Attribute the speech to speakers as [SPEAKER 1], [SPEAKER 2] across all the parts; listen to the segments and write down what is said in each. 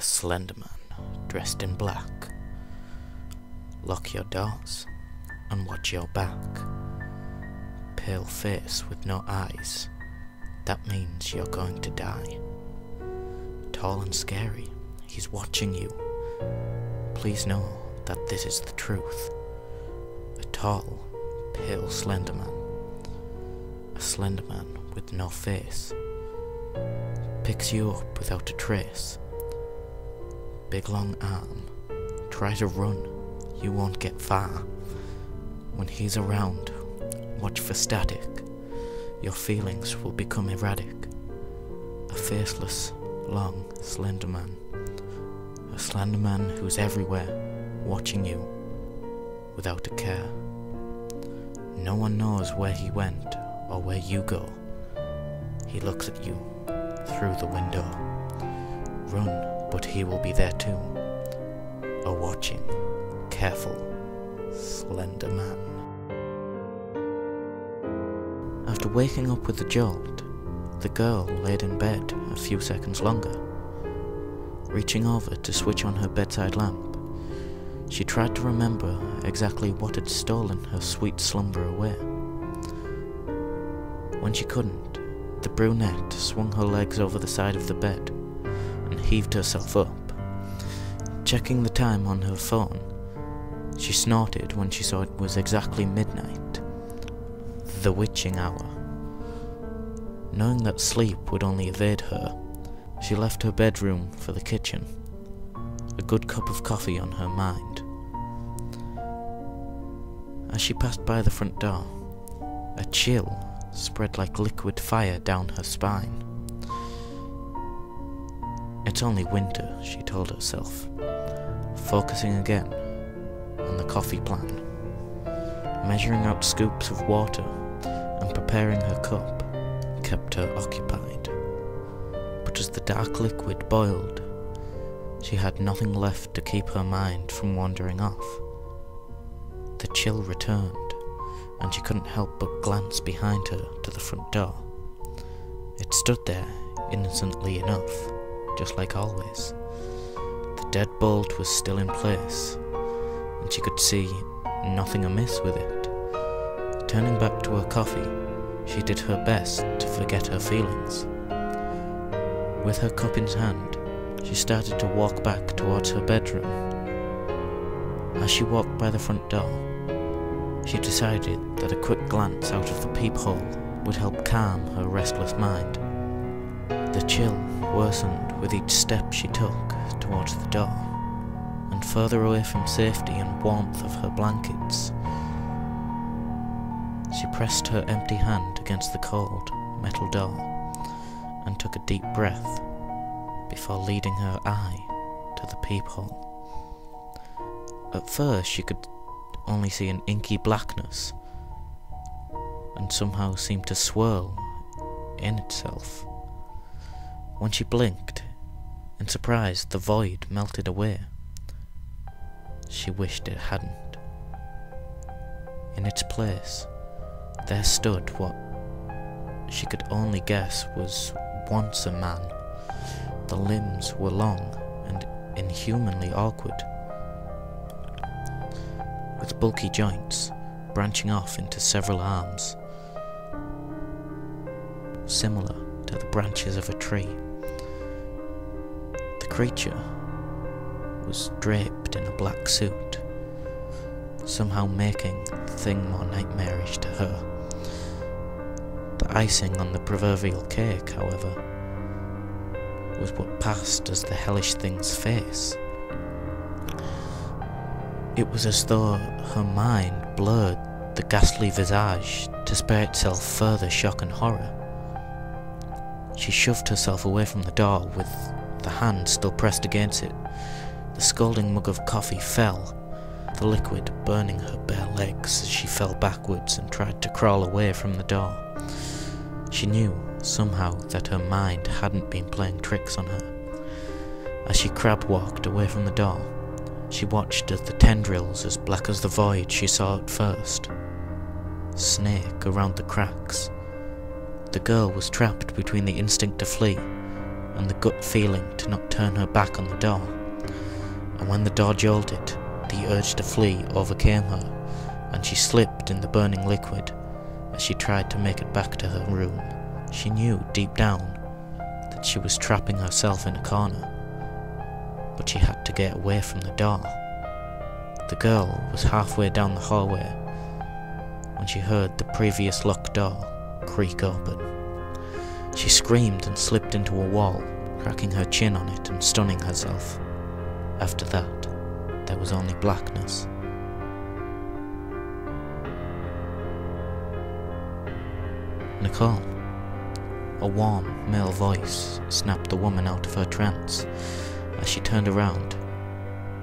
[SPEAKER 1] Slenderman dressed in black. Lock your doors and watch your back. Pale face with no eyes, that means you're going to die. Tall and scary, he's watching you. Please know that this is the truth. A tall, pale Slenderman. A Slenderman with no face. Picks you up without a trace. Big long arm. Try to run, you won't get far. When he's around, watch for static. Your feelings will become erratic. A faceless, long Slenderman. A Slenderman who's everywhere, watching you, without a care. No one knows where he went, or where you go. He looks at you, through the window. Run, but he will be there too. A watching, careful Slenderman. After waking up with a jolt, the girl laid in bed a few seconds longer. Reaching over to switch on her bedside lamp, she tried to remember exactly what had stolen her sweet slumber away. When she couldn't, the brunette swung her legs over the side of the bed and heaved herself up. Checking the time on her phone, she snorted when she saw it was exactly midnight, the witching hour. Knowing that sleep would only evade her, she left her bedroom for the kitchen, a good cup of coffee on her mind. As she passed by the front door, a chill spread like liquid fire down her spine. It's only winter, she told herself, focusing again on the coffee plan. Measuring out scoops of water and preparing her cup kept her occupied. But as the dark liquid boiled, she had nothing left to keep her mind from wandering off. The chill returned, and she couldn't help but glance behind her to the front door. It stood there, innocently enough, just like always. The deadbolt was still in place, and she could see nothing amiss with it. Turning back to her coffee, she did her best to forget her feelings. With her cup in hand, she started to walk back towards her bedroom. As she walked by the front door, she decided that a quick glance out of the peephole would help calm her restless mind. The chill worsened with each step she took towards the door, and further away from safety and warmth of her blankets. She pressed her empty hand against the cold metal door and took a deep breath before leading her eye to the peephole. At first she could only see an inky blackness, and somehow seemed to swirl in itself. When she blinked, in surprise the void melted away. She wished it hadn't. In its place, there stood what she could only guess was once a man. The limbs were long and inhumanly awkward, with bulky joints branching off into several arms, similar to the branches of a tree. The creature was draped in a black suit, somehow making the thing more nightmarish to her. The icing on the proverbial cake, however, was what passed as the hellish thing's face. It was as though her mind blurred the ghastly visage to spare itself further shock and horror. She shoved herself away from the door with the hand still pressed against it. The scalding mug of coffee fell, the liquid burning her bare legs as she fell backwards and tried to crawl away from the door. She knew, somehow, that her mind hadn't been playing tricks on her. As she crab-walked away from the door, she watched as the tendrils as black as the void she saw at first snake around the cracks. The girl was trapped between the instinct to flee and the gut feeling to not turn her back on the door. And when the door jolted, the urge to flee overcame her, and she slipped in the burning liquid as she tried to make it back to her room. She knew deep down that she was trapping herself in a corner, but she had to get away from the door. The girl was halfway down the hallway when she heard the previous locked door creak open. She screamed and slipped into a wall, cracking her chin on it and stunning herself. After that, there was only blackness. Nicole. A warm, male voice snapped the woman out of her trance. As she turned around,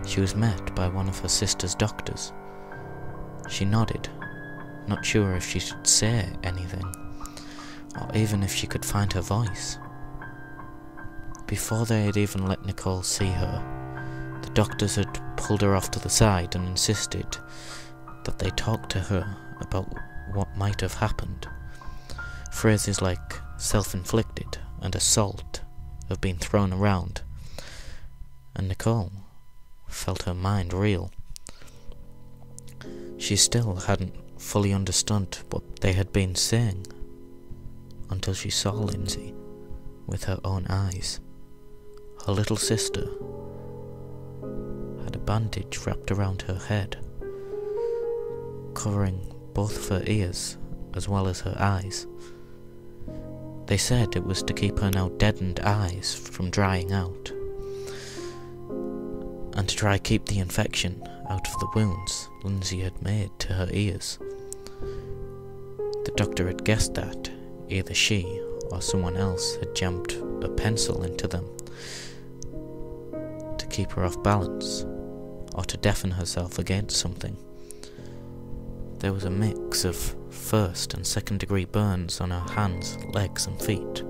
[SPEAKER 1] she was met by one of her sister's doctors. She nodded, not sure if she should say anything, or even if she could find her voice. Before they had even let Nicole see her, the doctors had pulled her off to the side and insisted that they talk to her about what might have happened. Phrases like self-inflicted and assault have been thrown around, and Nicole felt her mind reel. She still hadn't fully understood what they had been saying until she saw Lindsay with her own eyes. Her little sister had a bandage wrapped around her head, covering both of her ears as well as her eyes. They said it was to keep her now deadened eyes from drying out, and to try keep the infection out of the wounds Lindsay had made to her ears. The doctor had guessed that either she or someone else had jammed a pencil into them to keep her off balance, or to deafen herself against something. There was a mix of first and second degree burns on her hands, legs and feet,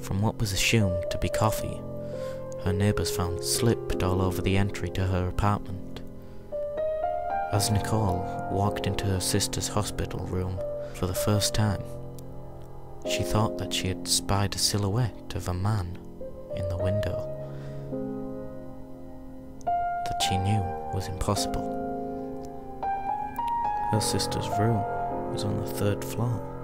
[SPEAKER 1] from what was assumed to be coffee her neighbours found slipped all over the entry to her apartment. As Nicole walked into her sister's hospital room for the first time, she thought that she had spied a silhouette of a man in the window. That she knew was impossible. Her sister's room was on the 3rd floor.